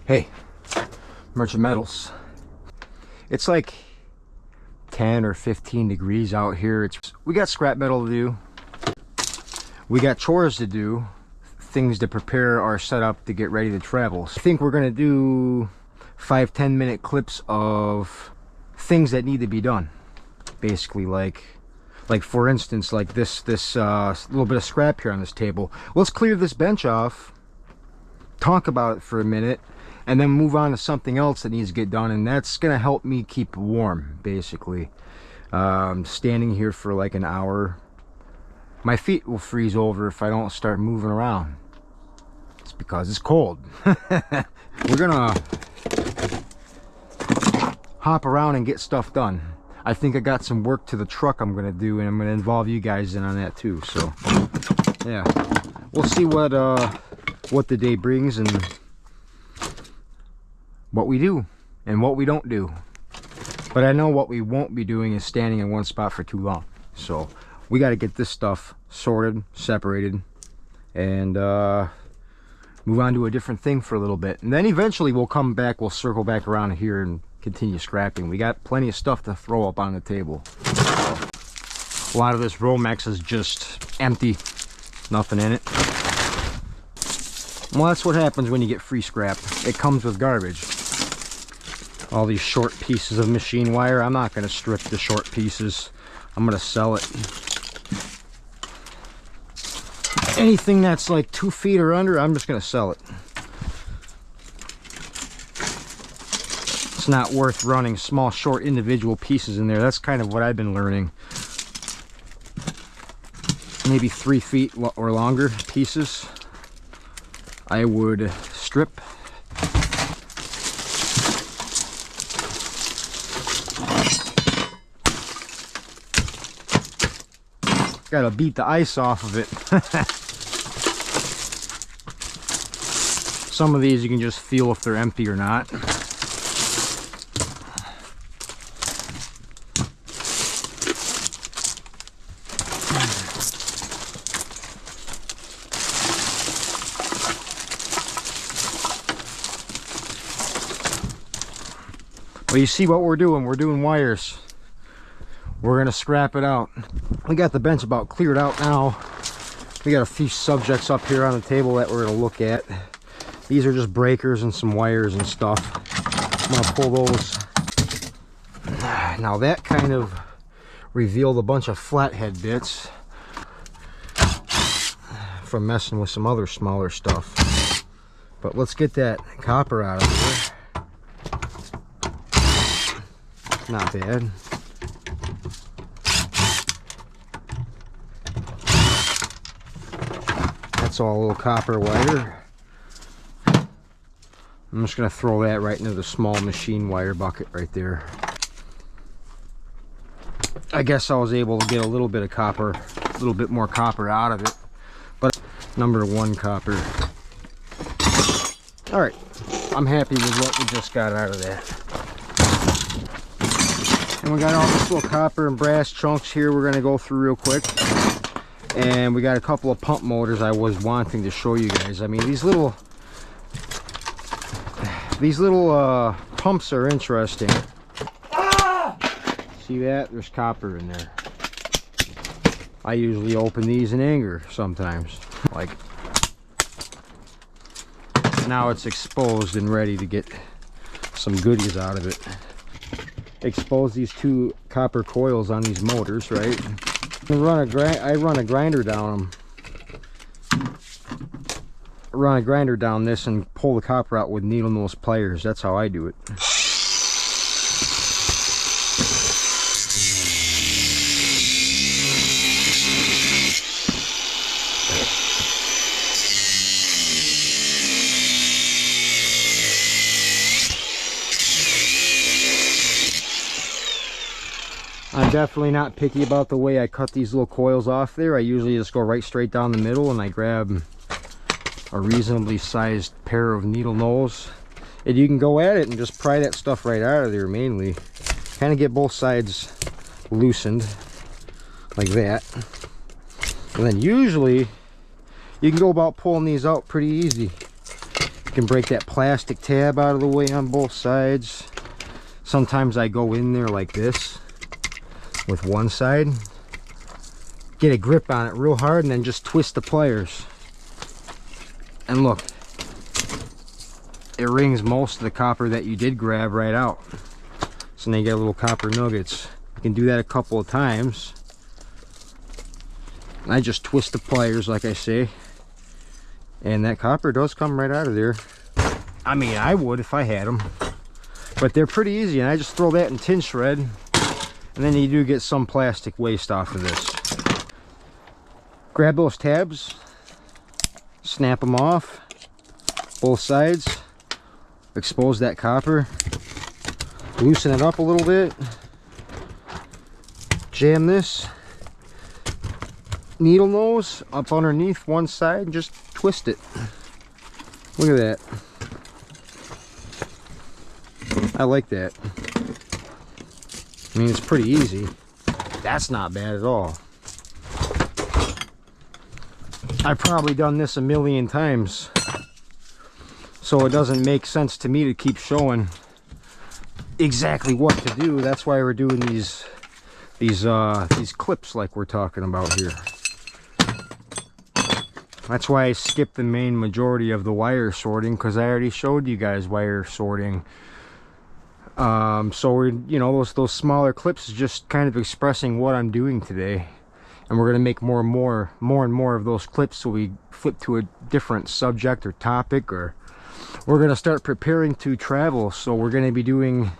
Hey, Merchant Metals. It's like 10 or 15 degrees out here. We got scrap metal to do. We got chores to do. Things to prepare our setup to get ready to travel. So I think we're gonna do 5-10 minute clips of things that need to be done. Basically, like for instance, like this little bit of scrap here on this table. Let's clear this bench off, talk about it for a minute, and then move on to something else that needs to get done, and that's gonna help me keep warm. Basically, standing here for like an hour, my feet will freeze over if I don't start moving around. It's because it's cold. We're gonna hop around and get stuff done. I think I got some work to the truck I'm gonna do, and I'm gonna involve you guys in on that too. So yeah, we'll see what the day brings and what we do and what we don't do. But I know what we won't be doing is standing in one spot for too long. So we got to get this stuff sorted, separated, and move on to a different thing for a little bit. And then eventually we'll come back, we'll circle back around here and continue scrapping. We got plenty of stuff to throw up on the table. So a lot of this Romex is just empty, nothing in it. Well, that's what happens when you get free scrap. It comes with garbage. All these short pieces of machine wire, I'm not going to strip the short pieces. I'm going to sell it. Anything that's like 2 feet or under, I'm just going to sell it. It's not worth running small, short, individual pieces in there. That's kind of what I've been learning. Maybe 3 feet or longer pieces, I would strip. Gotta beat the ice off of it. Some of these you can just feel if they're empty or not. Well, you see what we're doing. We're doing wires. We're gonna scrap it out. We got the bench about cleared out now. We got a few subjects up here on the table that we're gonna look at. These are just breakers and some wires and stuff. I'm gonna pull those. Now that kind of revealed a bunch of flathead bits from messing with some other smaller stuff. But let's get that copper out of here. Not bad. That's all a little copper wire. I'm just going to throw that right into the small machine wire bucket right there. I guess I was able to get a little bit of copper, a little bit more copper out of it. But number 1 copper. Alright, I'm happy with what we just got out of that. And we got all this little copper and brass chunks here we're going to go through real quick. And we got a couple of pump motors I was wanting to show you guys. I mean, these little pumps are interesting. See that? There's copper in there. I usually open these in anger sometimes. Like, now it's exposed and ready to get some goodies out of it. Expose these 2 copper coils on these motors, right? I run a grinder down them. Run a grinder down this and pull the copper out with needle nose pliers. That's how I do it. I'm definitely not picky about the way I cut these little coils off there. I usually just go right straight down the middle and I grab a reasonably sized pair of needle nose. And you can go at it and just pry that stuff right out of there mainly. Kind of get both sides loosened like that. And then usually you can go about pulling these out pretty easy. You can break that plastic tab out of the way on both sides. Sometimes I go in there like this with one side, get a grip on it real hard, and then just twist the pliers. And look, it wrings most of the copper that you did grab right out. So now you get little copper nuggets. You can do that a couple of times. I just twist the pliers like I say, and that copper does come right out of there. I mean, I would if I had them, but they're pretty easy, and I just throw that in tin shred, and then you do get some plastic waste off of this. Grab those tabs, snap them off both sides, expose that copper, loosen it up a little bit, jam this needle nose up underneath one side and just twist it. Look at that. I like that. I mean, it's pretty easy. That's not bad at all. I've probably done this a million times, so it doesn't make sense to me to keep showing exactly what to do. That's why we're doing these clips like we're talking about here. That's why I skipped the main majority of the wire sorting, because I already showed you guys wire sorting. So we're, you know, those smaller clips is just kind of expressing what I'm doing today, and we're gonna make more and more of those clips, so we flip to a different subject or topic, or we're gonna start preparing to travel. So we're gonna be doing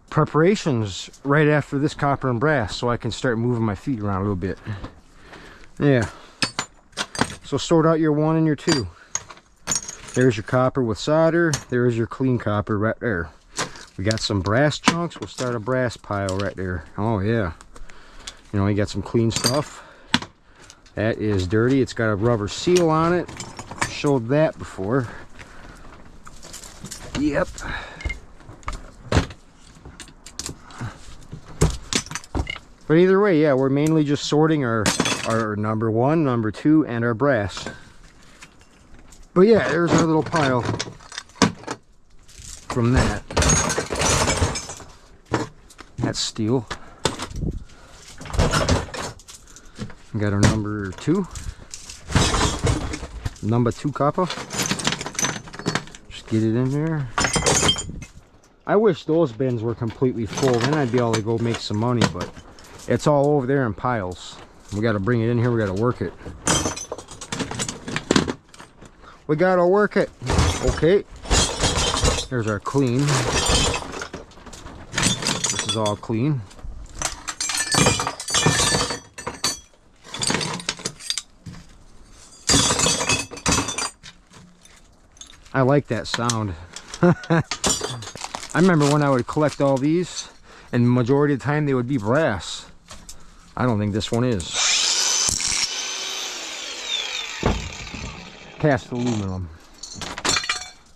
preparations right after this copper and brass, so I can start moving my feet around a little bit. Yeah. So sort out your 1 and your 2. There's your copper with solder. There's your clean copper right there. We got some brass chunks. We'll start a brass pile right there. Oh yeah. You know, you got some clean stuff. That is dirty. It's got a rubber seal on it. Showed that before. Yep. But either way, yeah, we're mainly just sorting our number 1, number 2, and our brass. But yeah, there's our little pile from that. That's steel. We got our number 2. Number 2 copper. Just get it in there. I wish those bins were completely full, then I'd be able to go make some money, but it's all over there in piles. We got to bring it in here. We got to work it. We got to work it. Okay. There's our clean. This is all clean. I like that sound. I remember when I would collect all these, and the majority of the time they would be brass. I don't think this one is. Cast aluminum.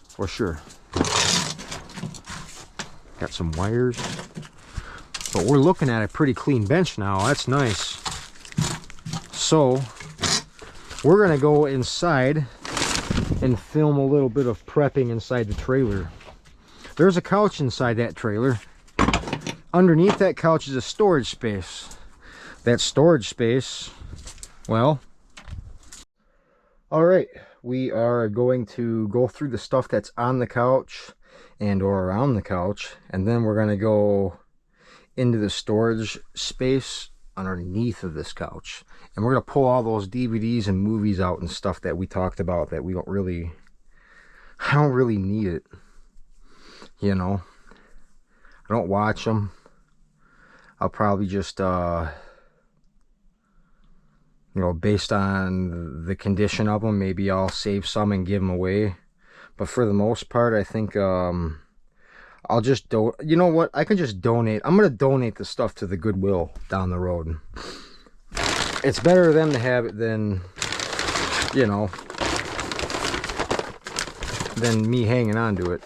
For sure. Got some wires. But we're looking at a pretty clean bench now. That's nice. So, we're going to go inside and film a little bit of prepping inside the trailer. There's a couch inside that trailer. Underneath that couch is a storage space. That storage space, well, all right, we are going to go through the stuff that's on the couch and or around the couch, and then we're going to go into the storage space underneath of this couch, and we're going to pull all those DVDs and movies out and stuff that we talked about that we don't really, I don't really need it, you know. I don't watch them. I'll probably just you know, based on the condition of them, maybe I'll save some and give them away. But for the most part, I think I'll just you know what, I can just donate. I'm gonna donate the stuff to the Goodwill down the road. It's better for them to have it than, you know, than me hanging on to it.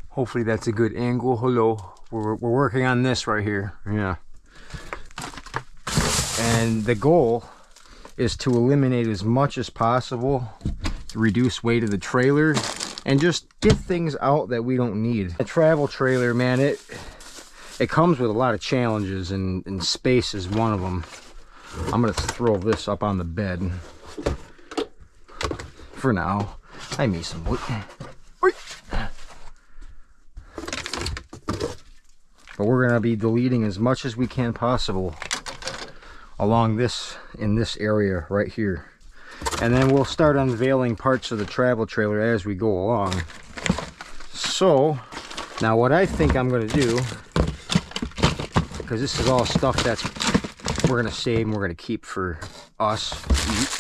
Hopefully that's a good angle. Hello. We're working on this right here. Yeah. And the goal is to eliminate as much as possible, to reduce weight of the trailer, and just get things out that we don't need. A travel trailer, man, it comes with a lot of challenges, and space is one of them. I'm gonna throw this up on the bed for now. I need some wood. But we're gonna be deleting as much as we can possible along this, in this area right here. And then we'll start unveiling parts of the travel trailer as we go along. So, now what I think I'm gonna do, because this is all stuff that's we're gonna save and we're gonna keep for us to eat.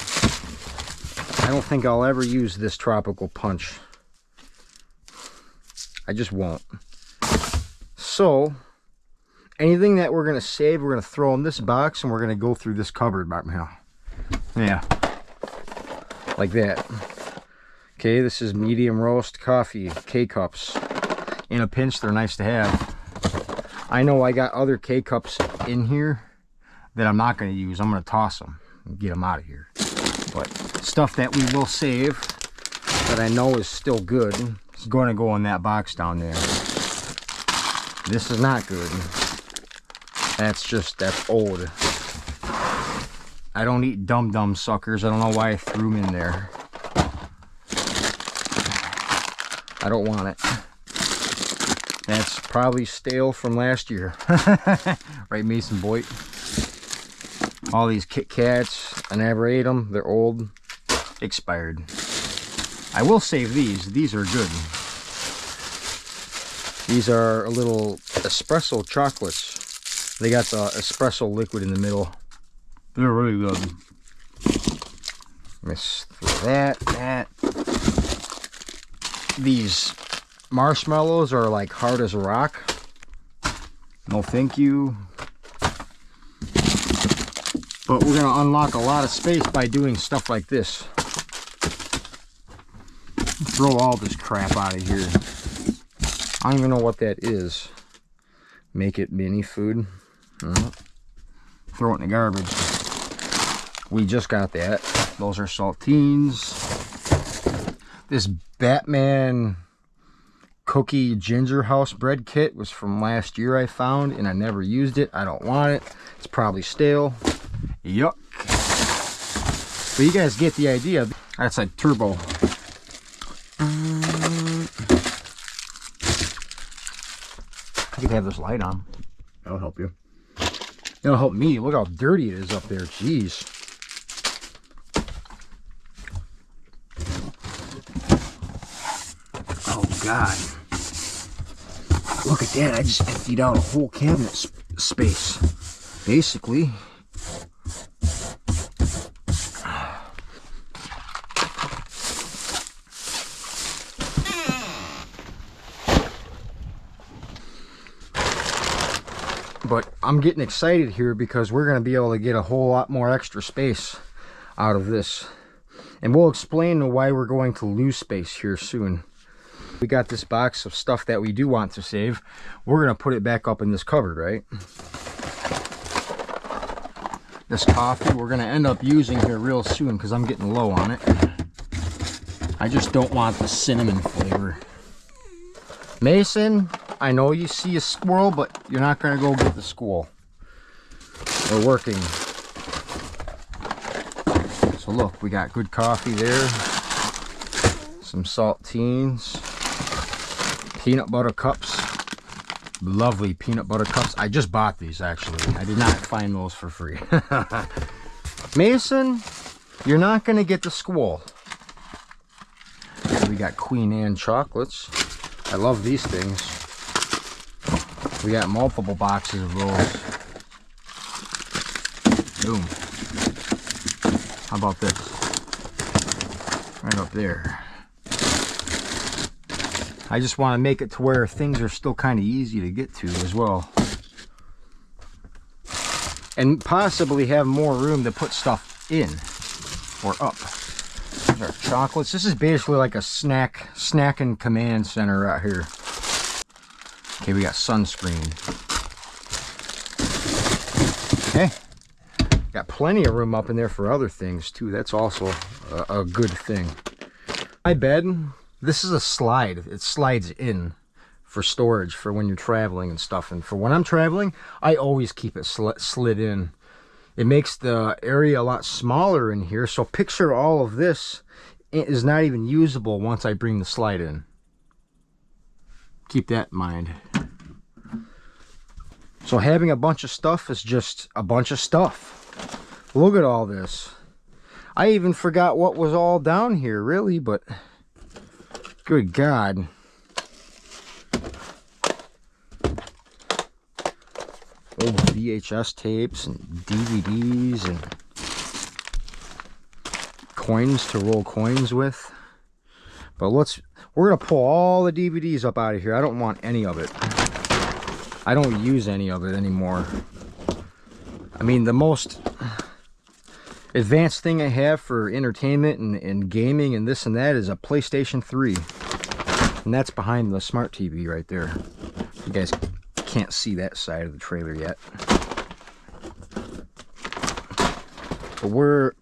I don't think I'll ever use this tropical punch. I just won't. So, anything that we're gonna save, we're gonna throw in this box, and we're gonna go through this cupboard right now. Yeah, like that. Okay, this is medium roast coffee K-cups. In a pinch, they're nice to have. I know I got other K-cups in here that I'm not gonna use. I'm gonna toss them and get them out of here. But stuff that we will save that I know is still good is going to go in that box down there. This is not good. That's old. I don't eat dum-dum suckers. I don't know why I threw them in there. I don't want it. That's probably stale from last year. Right, Mason Boyd? All these Kit Kats, I never ate them. They're old, expired. I will save these. These are good. These are a little espresso chocolates. They got the espresso liquid in the middle. They're really good. Miss that. These marshmallows are like hard as a rock. No thank you. But we're gonna unlock a lot of space by doing stuff like this. Throw all this crap out of here. I don't even know what that is. Make it mini food. Throw it in the garbage. We just got that. Those are saltines. This Batman cookie ginger house bread kit was from last year I found, and I never used it. I don't want it. It's probably stale. Yuck. But you guys get the idea. That's like turbo. You could have this light on. That'll help you. It'll help me. Look how dirty it is up there. Jeez. Oh God. Look at that. I just emptied out a whole cabinet space. Basically. But I'm getting excited here because we're going to be able to get a whole lot more extra space out of this. And we'll explain why we're going to lose space here soon. We got this box of stuff that we do want to save. We're going to put it back up in this cupboard, right? This coffee we're going to end up using here real soon because I'm getting low on it. I just don't want the cinnamon flavor. Mason, I know you see a squirrel, but you're not going to go get the squirrel. We're working. So look, we got good coffee there. Some saltines. Peanut butter cups. Lovely peanut butter cups. I just bought these, actually. I did not find those for free. Mason, you're not going to get the squirrel. We got Queen Anne chocolates. I love these things. We got multiple boxes of those. Boom. How about this? Right up there. I just want to make it to where things are still kind of easy to get to as well. And possibly have more room to put stuff in or up. These are chocolates. This is basically like a snacking command center right here. Okay, we got sunscreen. Okay. Got plenty of room up in there for other things too. That's also a good thing. My bed, this is a slide. It slides in for storage for when you're traveling and stuff. And for when I'm traveling, I always keep it slid in. It makes the area a lot smaller in here. So picture all of this is not even usable once I bring the slide in. Keep that in mind. So having a bunch of stuff is just a bunch of stuff. Look at all this. I even forgot what was all down here, really, but good God. Old VHS tapes and DVDs and coins to roll coins with. But we're gonna pull all the DVDs up out of here. I don't want any of it. I don't use any of it anymore. I mean, the most advanced thing I have for entertainment and gaming and this and that is a PlayStation 3. And that's behind the smart TV right there. You guys can't see that side of the trailer yet. But we're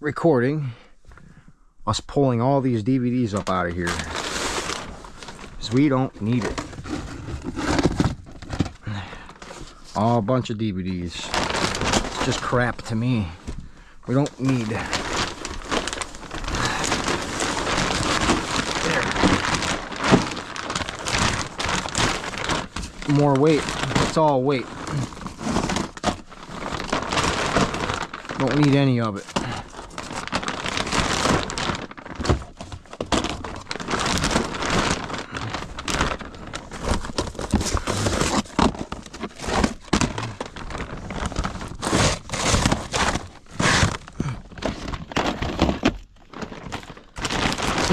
recording us pulling all these DVDs up out of here. Because we don't need it. Oh, a bunch of DVDs. It's just crap to me. We don't need. There. More weight. It's all weight. Don't need any of it.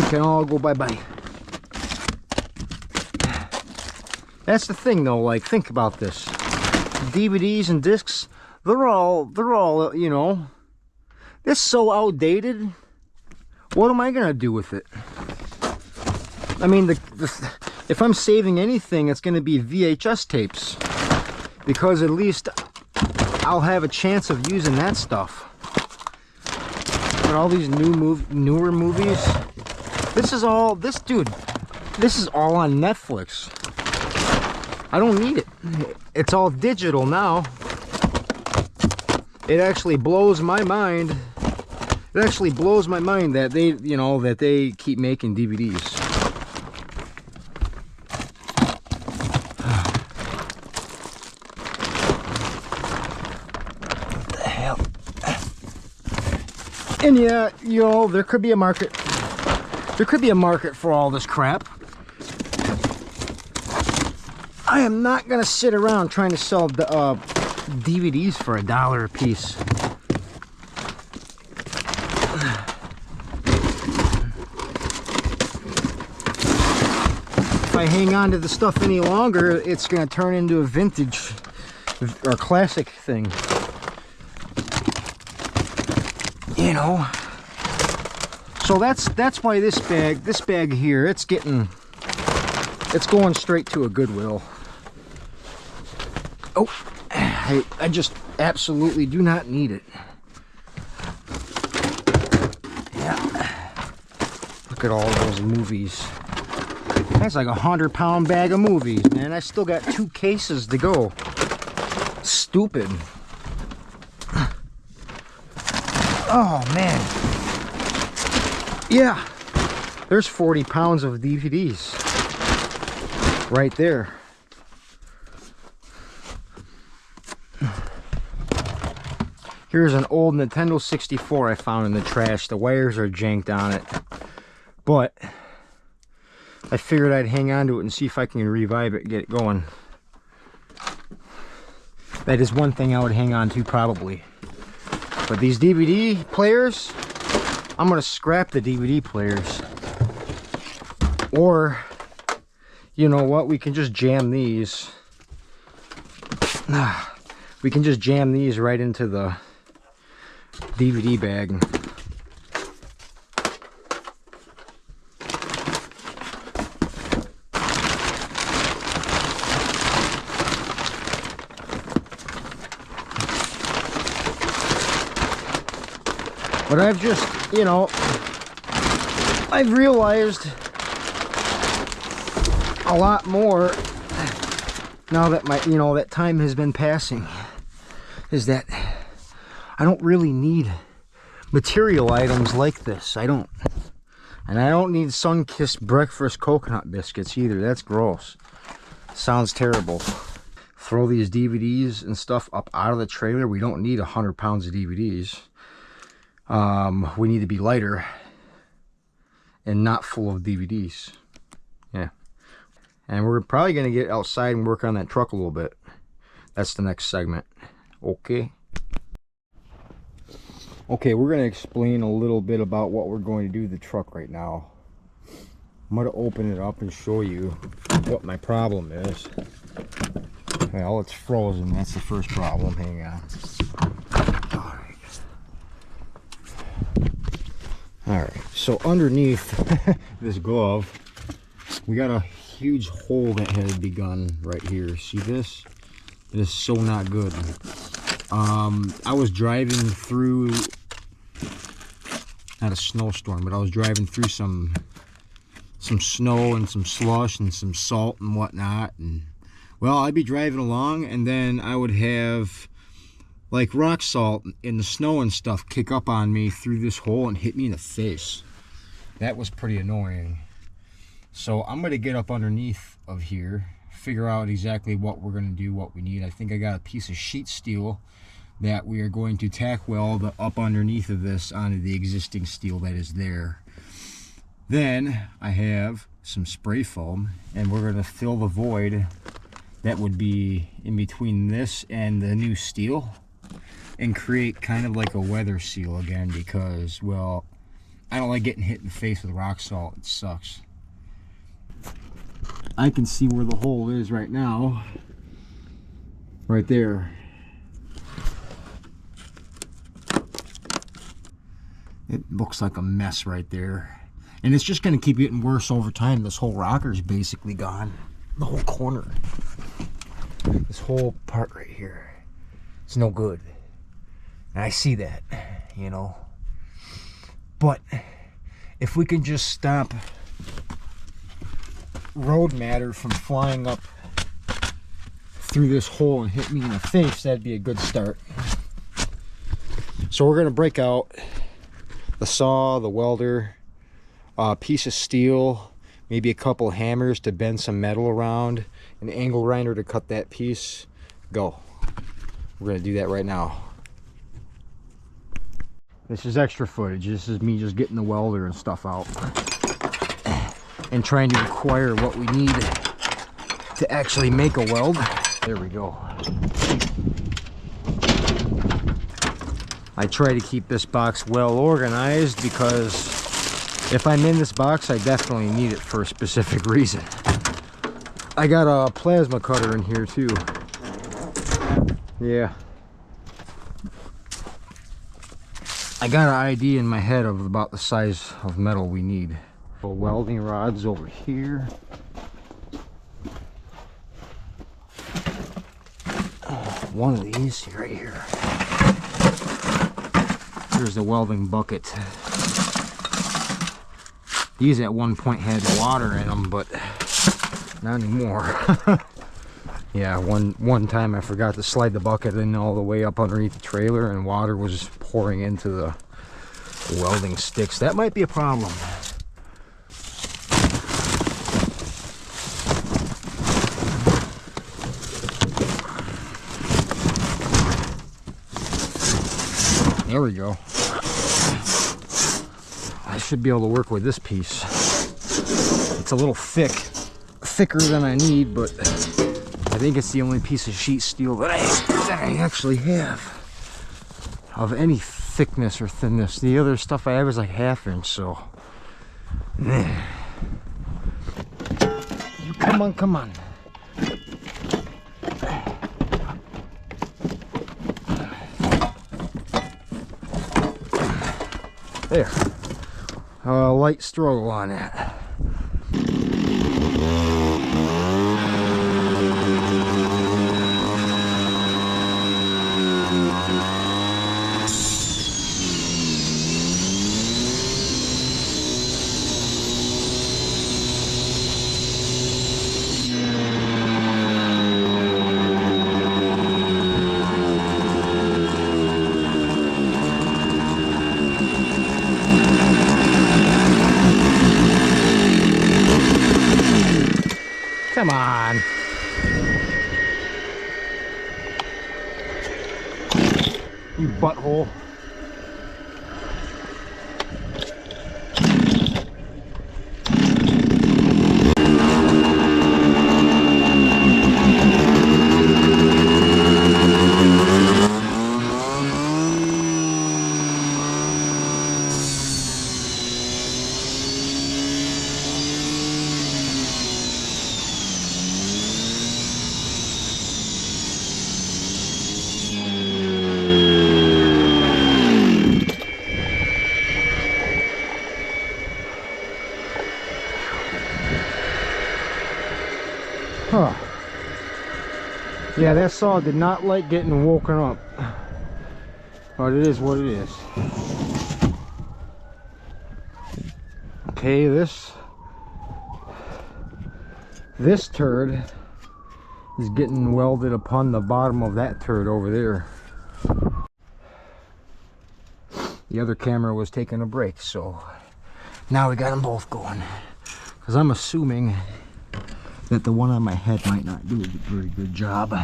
Can all go bye-bye. That's the thing though, like, think about this. DVDs and discs, they're all, you know, this is so outdated. What am I gonna do with it? I mean, if I'm saving anything, it's gonna be VHS tapes. Because at least I'll have a chance of using that stuff. But all these newer movies, this is all on Netflix. I don't need it. It's all digital now. It actually blows my mind. It actually blows my mind that they, you know, that they keep making DVDs. What the hell? And yeah, you know, there could be a market. There could be a market for all this crap. I am not gonna sit around trying to sell DVDs for $1 a piece. If I hang on to the stuff any longer, it's gonna turn into a vintage or classic thing. You know. So that's why this bag here, it's going straight to a Goodwill. Oh, I just absolutely do not need it. Yeah. Look at all those movies. That's like a 100-pound bag of movies, man. I still got 2 cases to go. Stupid. Oh, man. Yeah. There's 40 pounds of DVDs. Right there. Here's an old Nintendo 64 I found in the trash. The wires are janked on it. But I figured I'd hang on to it and see if I can revive it and get it going. That is one thing I would hang on to probably. But these DVD players, I'm going to scrap the DVD players. Or, you know what, we can just jam these. We can just jam these right into the DVD bag. But I've just, you know, I've realized a lot more now that that time has been passing, is that I don't really need material items like this. I don't. And I don't need sun-kissed breakfast coconut biscuits either. That's gross. Sounds terrible. Throw these DVDs and stuff up out of the trailer. We don't need 100 pounds of DVDs. We need to be lighter and not full of DVDs. Yeah. And we're probably going to get outside and work on that truck a little bit. That's the next segment. Okay. Okay, we're going to explain a little bit about what we're going to do to the truck right now. I'm going to open it up and show you what my problem is. Well, it's frozen. That's the first problem. Hang on. Alright, so underneath this glove, we got a huge hole that has begun right here. See this? It is so not good. I was driving through, not a snowstorm, but I was driving through some snow and some slush and some salt and whatnot, and well, I'd be driving along and then I would have like rock salt in the snow and stuff kick up on me through this hole and hit me in the face. That was pretty annoying. So I'm going to get up underneath of here, figure out exactly what we're going to do, what we need. I think I got a piece of sheet steel that we are going to tack weld up underneath of this onto the existing steel that is there. Then I have some spray foam, and we're going to fill the void that would be in between this and the new steel and create kind of like a weather seal again, because, well, I don't like getting hit in the face with rock salt. It sucks. I can see where the hole is right now. Right there. It looks like a mess right there. And it's just going to keep getting worse over time. This whole rocker is basically gone. The whole corner. This whole part right here. It's no good. And I see that, you know. But if we can just stop road matter from flying up through this hole and hit me in the face, that'd be a good start. So we're going to break out the saw, the welder, a piece of steel, maybe a couple hammers to bend some metal around, an angle grinder to cut that piece. Go. We're going to do that right now. This is extra footage. This is me just getting the welder and stuff out and trying to acquire what we need to actually make a weld. There we go. I try to keep this box well organized because if I'm in this box, I definitely need it for a specific reason. I got a plasma cutter in here too. Yeah. I got an idea in my head of about the size of metal we need. So welding rods over here. One of these right here. Here's the welding bucket. These at one point had water in them, but not anymore. Yeah, one time I forgot to slide the bucket in all the way up underneath the trailer and water was pouring into the welding sticks. That might be a problem. There we go. I should be able to work with this piece. It's a little thicker than I need, but I think it's the only piece of sheet steel that I actually have of any thickness or thinness. The other stuff I have is like 1/2 inch, so you come on. There. A light struggle on that. Come on. You butthole. Huh. Yeah, that saw did not like getting woken up. But it is what it is. Okay, this turd is getting welded upon the bottom of that turd over there. The other camera was taking a break, so now we got them both going. Because I'm assuming that the one on my head might not do a very good job.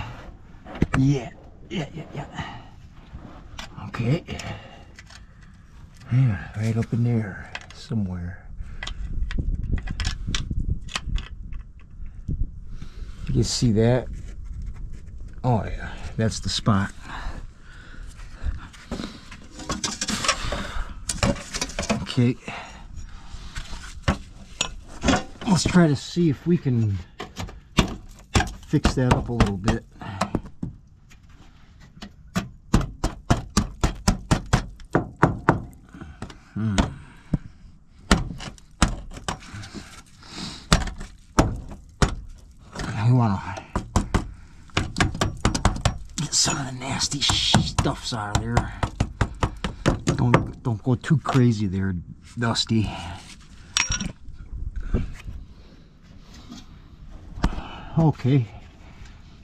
Yeah. Okay. Yeah, right up in there somewhere. You can see that? Oh yeah, that's the spot. Okay. Let's try to see if we can fix that up a little bit. We want to get some of the nasty stuffs out of there. Don't go too crazy there, Dusty. Okay,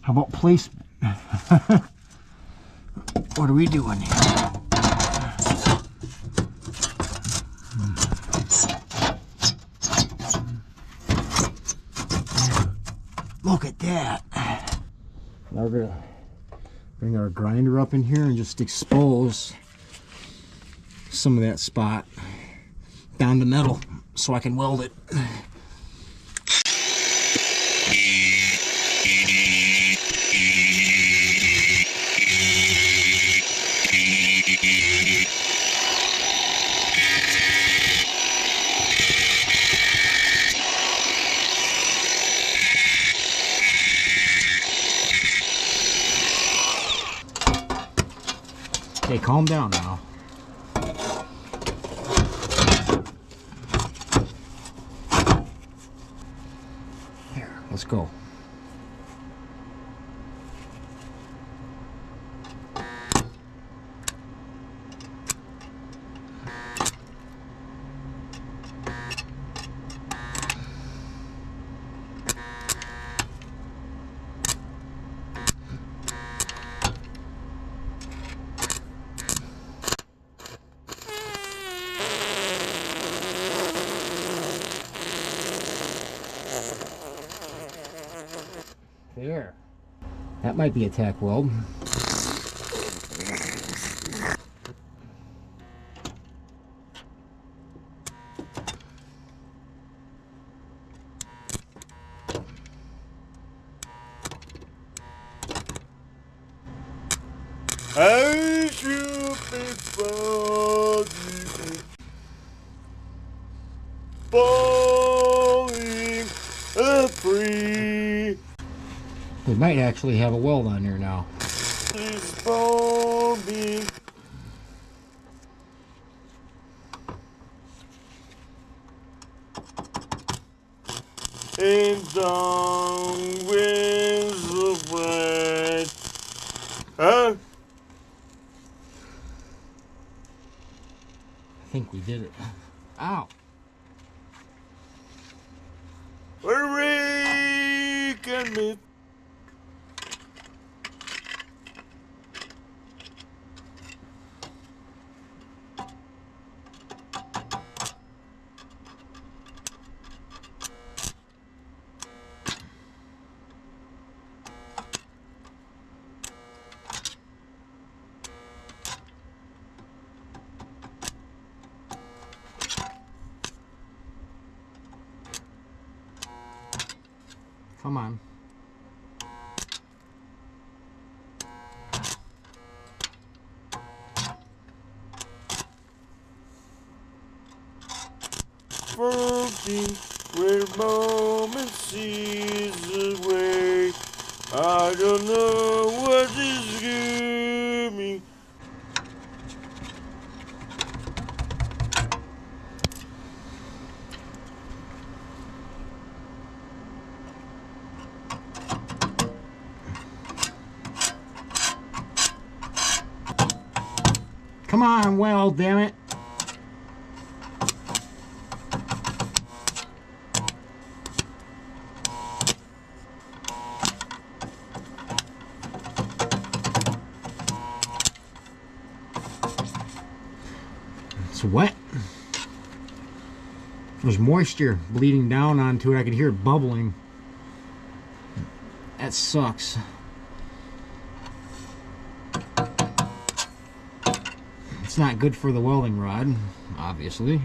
how about placement? What are we doing here? Look at that. Now we're gonna bring our grinder up in here and just expose some of that spot down to metal so I can weld it. Okay, calm down now. Here, let's go. There. That might be a tack weld. I should be falling free. We might actually have a weld on there now. Please fall me. And down with the bread. Huh? I think we did it. Ow. Awaken me. Come on. Floating where moment sees away. I don't know what is coming. Come on, weld, damn it. It's wet. There's moisture bleeding down onto it. I could hear it bubbling. That sucks. It's not good for the welding rod, obviously.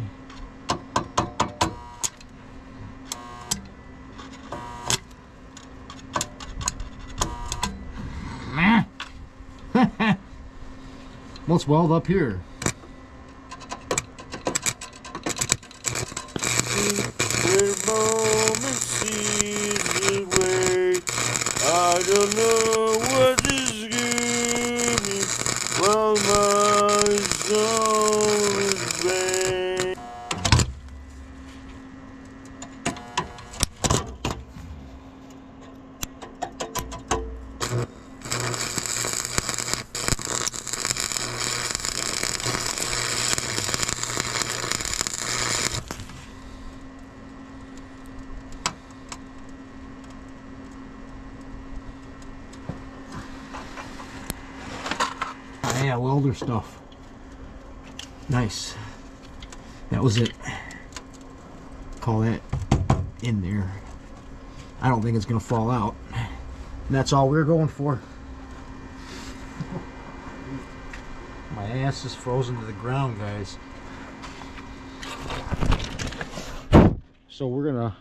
Let's weld up here. Where moment sees away. I don't know what is coming. Well, my soul is vain. Yeah, welder stuff. Nice. That was it. Call that in there. I don't think it's gonna fall out. And that's all we're going for. My ass is frozen to the ground, guys. So we're gonna.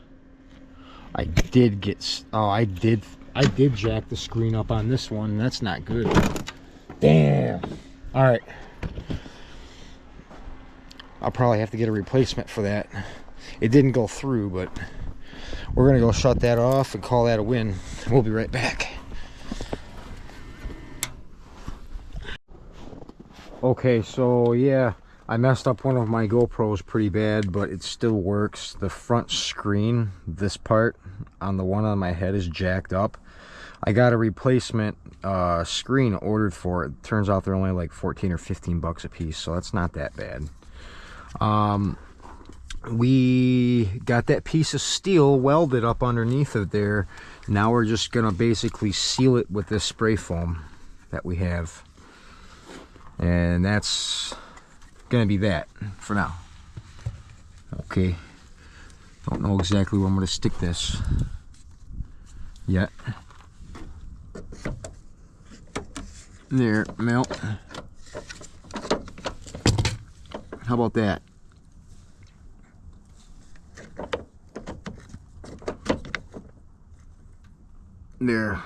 I did jack the screen up on this one. That's not good. Damn. All right. I'll probably have to get a replacement for that. It didn't go through, but we're gonna go shut that off and call that a win. We'll be right back. Okay, so yeah, I messed up one of my GoPros pretty bad, but it still works. The front screen, this part on the one on my head, is jacked up. I got a replacement screen ordered for it. Turns out they're only like 14 or 15 bucks a piece, so that's not that bad. We got that piece of steel welded up underneath of there. Now we're just gonna basically seal it with this spray foam that we have, and that's gonna be that for now. Okay, don't know exactly where I'm gonna stick this yet. There, melt. How about that? There.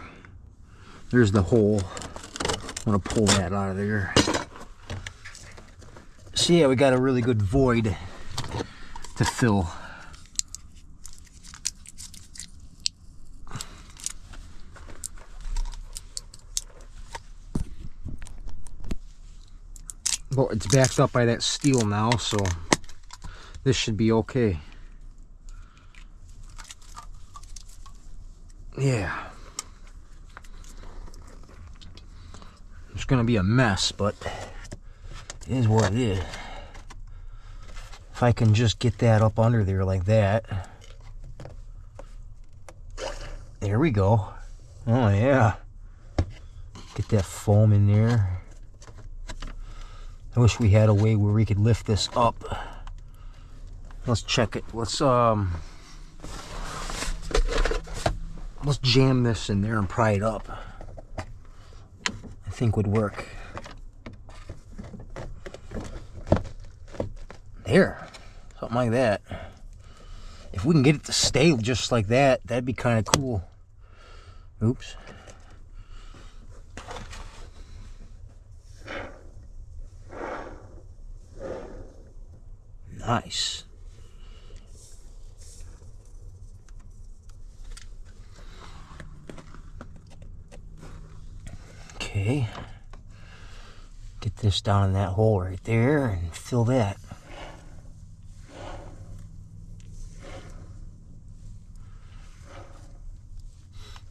There's the hole. I'm gonna pull that out of there. So yeah, we got a really good void to fill. Well, it's backed up by that steel now, so this should be okay. Yeah. It's gonna be a mess, but it is what it is. If I can just get that up under there like that. There we go. Oh yeah. Get that foam in there. I wish we had a way where we could lift this up. Let's check it. Let's jam this in there and pry it up. I think would work. There. Something like that. If we can get it to stay just like that, that'd be kind of cool. Oops. Nice. Okay. Get this down in that hole right there and fill that.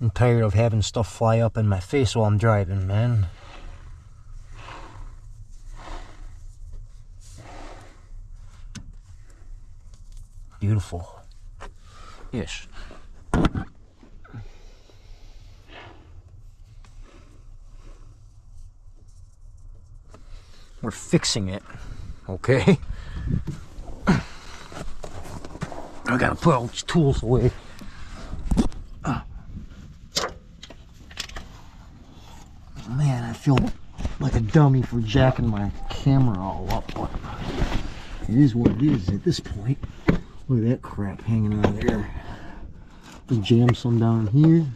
I'm tired of having stuff fly up in my face while I'm driving, man. Beautiful. Yes. We're fixing it, okay? I gotta put all these tools away. Man, I feel like a dummy for jacking my camera all up, but it is what it is at this point. Look at that crap hanging out of there. We jam some down here.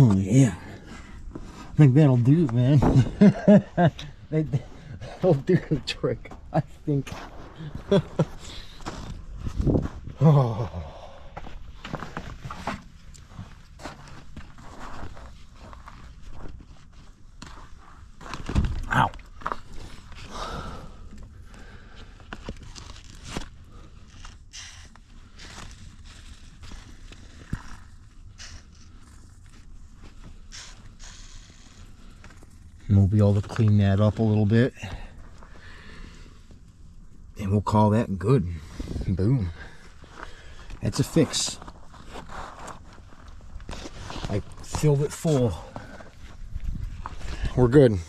Oh yeah, I think that'll do, man. That'll do the trick, I think. Oh. Ow. And we'll be able to clean that up a little bit. And we'll call that good. Boom. That's a fix. I filled it full. We're good.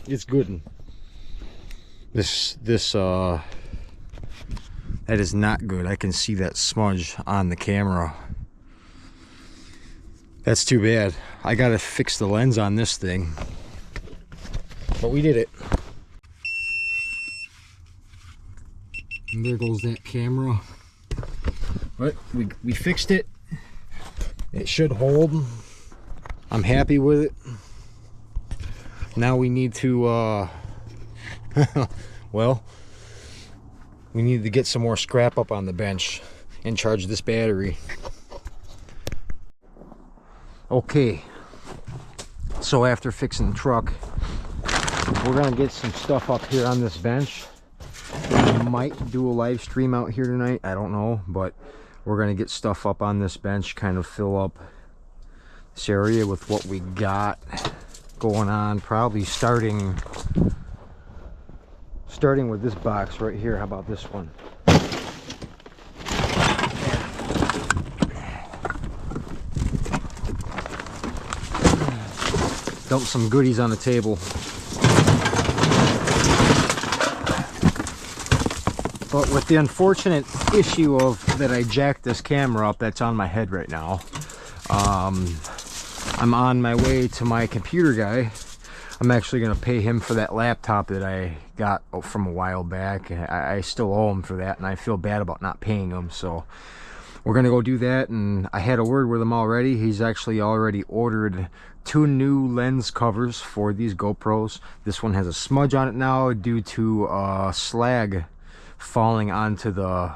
It's good. That is not good. I can see that smudge on the camera. That's too bad. I gotta fix the lens on this thing. But we did it. And there goes that camera. But we fixed it. It should hold. I'm happy with it. Now we need to well, we need to get some more scrap up on the bench and charge this battery. Okay, so after fixing the truck, we're gonna get some stuff up here on this bench. We might do a live stream out here tonight, I don't know, but we're gonna get stuff up on this bench, kind of fill up this area with what we got going on. Probably starting with this box right here. How about this one? Dump some goodies on the table. But with the unfortunate issue of that I jacked this camera up that's on my head right now, I'm on my way to my computer guy. I'm actually going to pay him for that laptop that I got from a while back. I still owe him for that, and I feel bad about not paying him. So we're going to go do that, and I had a word with him already. He's actually already ordered 2 new lens covers for these GoPros. This one has a smudge on it now due to slag falling onto the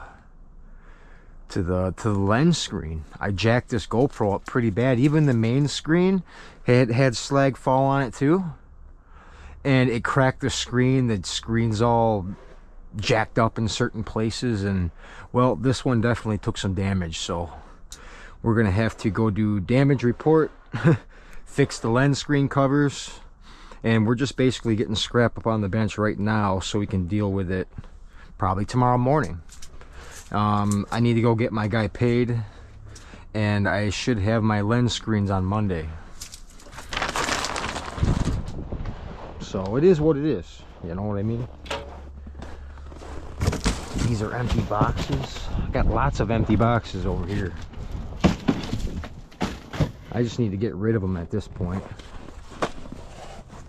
lens screen. I jacked this GoPro up pretty bad. Even the main screen had slag fall on it too, and it cracked the screen. The screen's all jacked up in certain places, and well, this one definitely took some damage. So we're gonna have to go do damage report, fix the lens screen covers, and we're just basically getting scrap up on the bench right now so we can deal with it probably tomorrow morning. I need to go get my guy paid, and I should have my lens screens on Monday. So it is what it is, you know what I mean? These are empty boxes. I got lots of empty boxes over here. I just need to get rid of them at this point.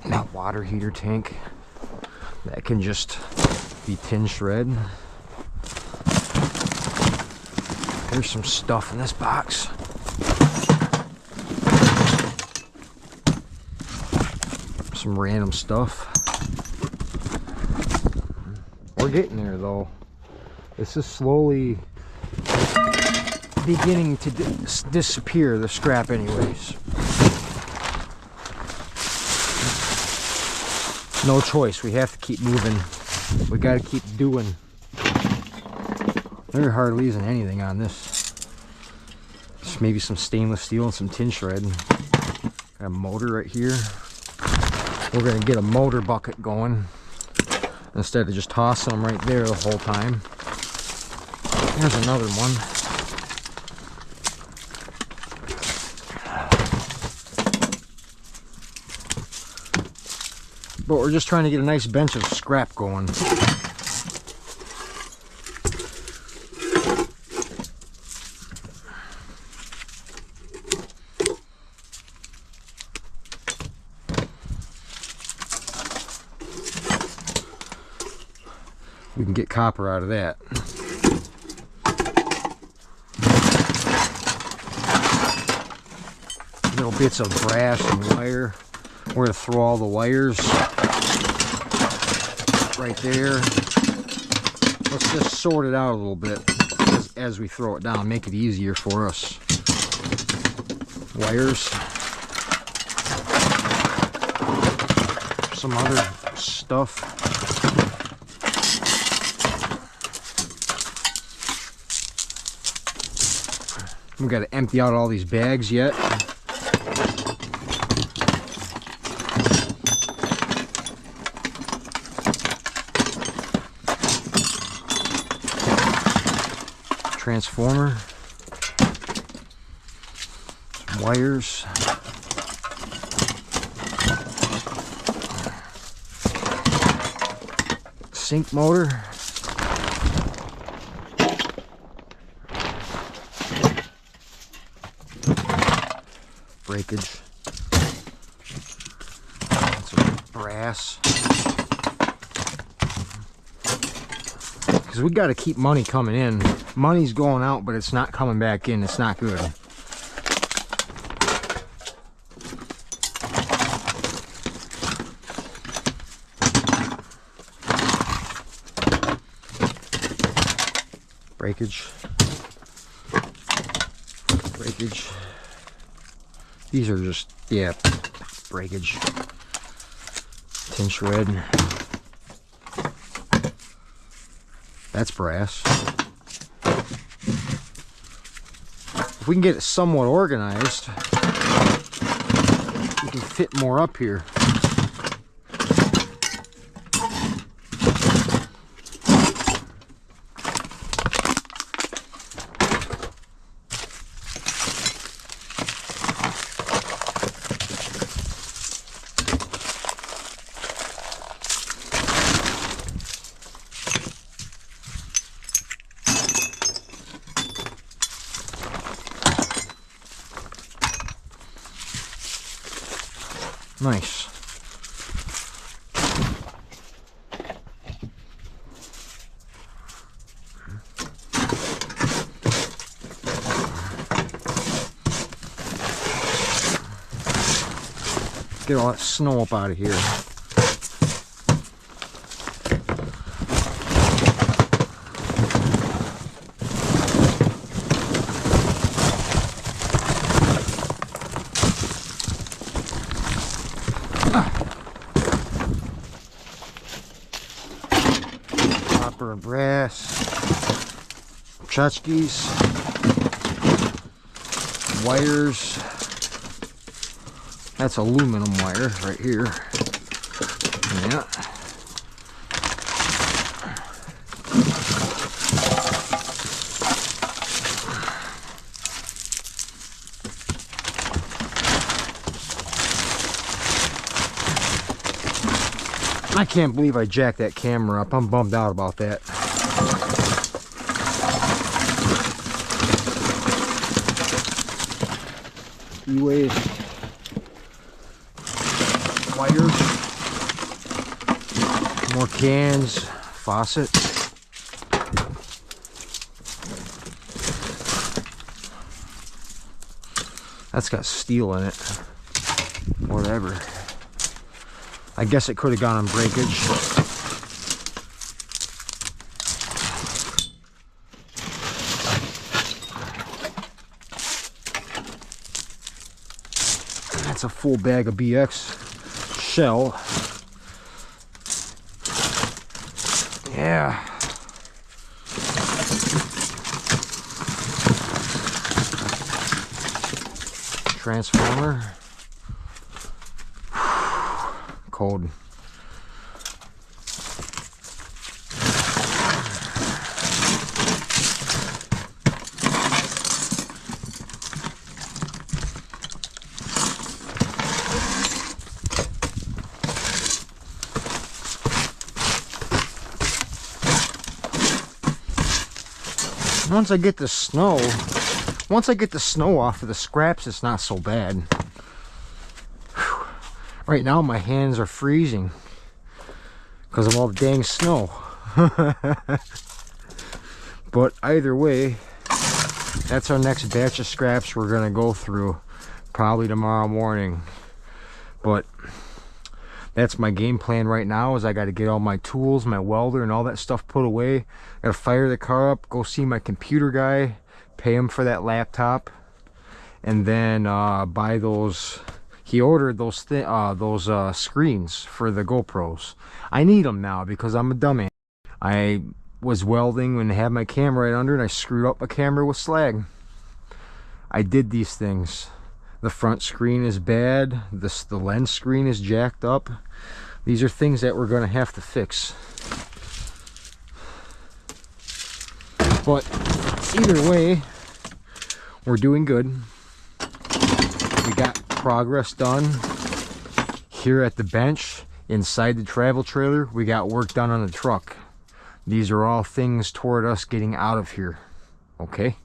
That water heater tank, that can just be tin shred. There's some stuff in this box. Some random stuff. We're getting there though. This is slowly beginning to disappear, the scrap anyways. No choice, we have to keep moving. We gotta keep doing. There hardly isn't anything on this. Just maybe some stainless steel and some tin shred. Got a motor right here. We're gonna get a motor bucket going instead of just tossing them right there the whole time. There's another one. But we're just trying to get a nice bench of scrap going. We can get copper out of that. Little bits of brass and wire. We're going to throw all the wires right there. Let's just sort it out a little bit as we throw it down, make it easier for us. Wires. Some other stuff. We've got to empty out all these bags yet. Transformer, some wires, sink motor, breakage, some brass. Because we got to keep money coming in. Money's going out, but it's not coming back in. It's not good. Breakage. Breakage. These are just, yeah, breakage. Tin shred. That's brass. If we can get it somewhat organized, we can fit more up here. Nice. Get all that snow up out of here. Copper and brass, tchotchkes, wires, That's aluminum wire right here. Yeah. I can't believe I jacked that camera up. I'm bummed out about that. E-waste wires, more cans, faucet. That's got steel in it. Whatever. I guess it could have gone on breakage. That's a full bag of BX shell. Yeah. Transformer. Cold. Once I get the snow off of the scraps, it's not so bad. Whew. Right now my hands are freezing because of all the dang snow. But either way, that's our next batch of scraps we're gonna go through probably tomorrow morning. But that's my game plan right now, is I got to get all my tools, my welder and all that stuff put away. Got to fire the car up, go see my computer guy, pay him for that laptop, and then buy those. He ordered those screens for the GoPros. I need them now because I'm a dumbass. I was welding and had my camera right under, and I screwed up my camera with slag. I did these things. The front screen is bad. The lens screen is jacked up. These are things that we're going to have to fix. But either way, we're doing good. We got progress done here at the bench. Inside the travel trailer, we got work done on the truck. These are all things toward us getting out of here. Okay?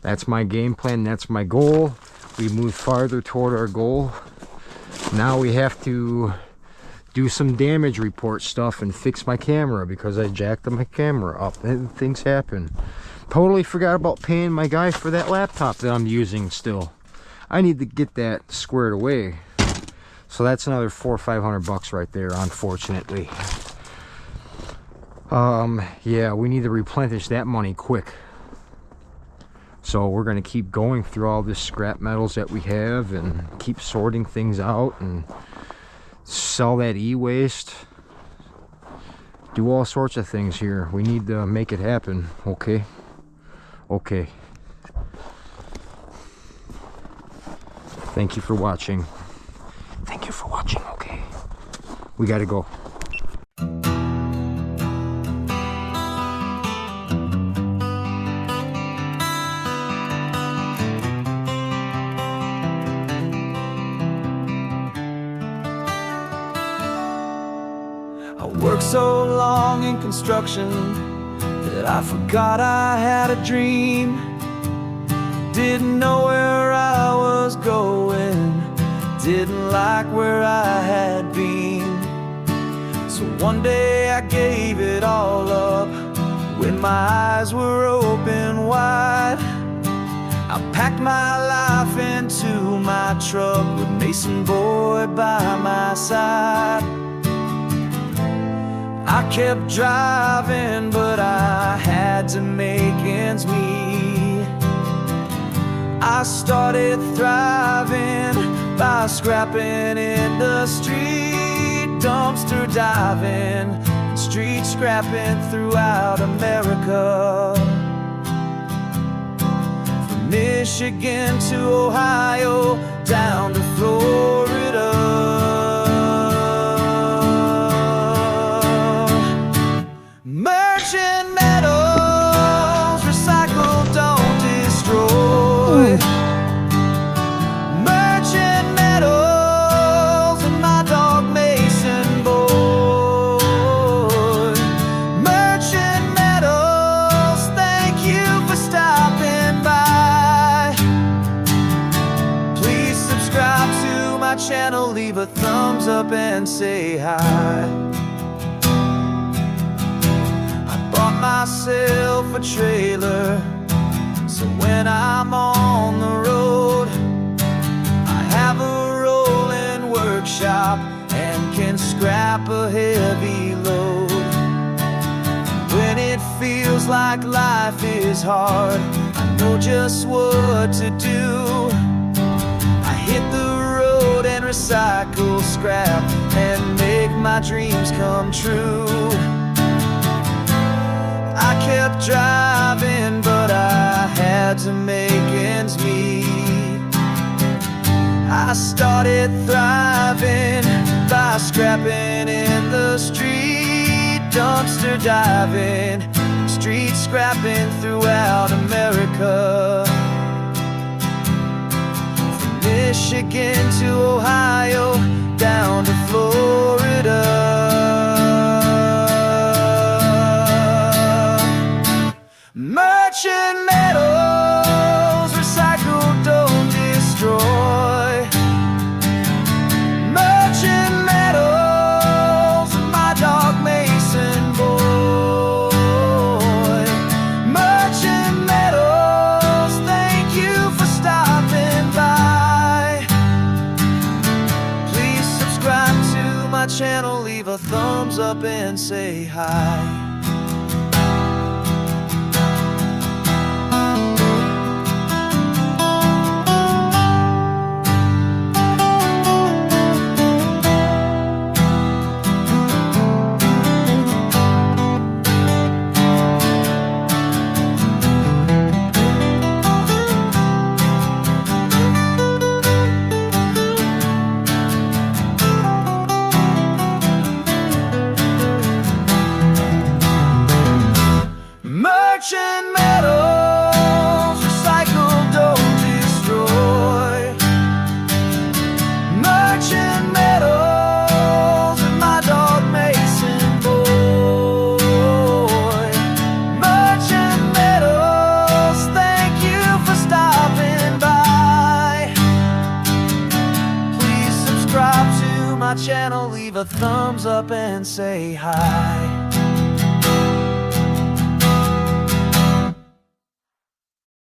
That's my game plan. That's my goal. We moved farther toward our goal. Now we have to do some damage report stuff and fix my camera because I jacked my camera up and things happen. Totally forgot about paying my guy for that laptop that I'm using still. I need to get that squared away. So that's another $400 or $500 right there, unfortunately. Yeah, we need to replenish that money quick. So we're going to keep going through all this scrap metals that we have and keep sorting things out and sell that e-waste. Do all sorts of things here. We need to make it happen. Okay? Okay. Thank you for watching. Thank you for watching. Okay. We got to go. Worked so long in construction that I forgot I had a dream. Didn't know where I was going, didn't like where I had been. So one day I gave it all up when my eyes were open wide. I packed my life into my truck with Mason Boy by my side. I kept driving, but I had to make ends meet. I started thriving by scrapping industry, dumpster diving, and street scrapping throughout America. From Michigan Michigan to Ohio, down to Florida. Merchant metals, recycle, don't destroy. Merchant metals and my dog Mason boy. Merchant metals, thank you for stopping by. Please subscribe to my channel, leave a thumbs up and say hi. Myself a trailer, so when I'm on the road I have a rolling workshop and can scrap a heavy load. When it feels like life is hard, I know just what to do. I hit the road and recycle scrap and make my dreams come true. I kept driving, but I had to make ends meet. I started thriving by scrapping in the street, dumpster diving, street scrapping throughout America. From Michigan to Ohio, down to Florida. Merchant metals, recycle, don't destroy. Merchant metals, my dog Mason boy. Merchant metals, thank you for stopping by. Please subscribe to my channel, leave a thumbs up and say hi. Merchant metals, recycle, don't destroy. Merchant metals and my dog Mason boy. Merchant metals, thank you for stopping by. Please subscribe to my channel, leave a thumbs up and say hi.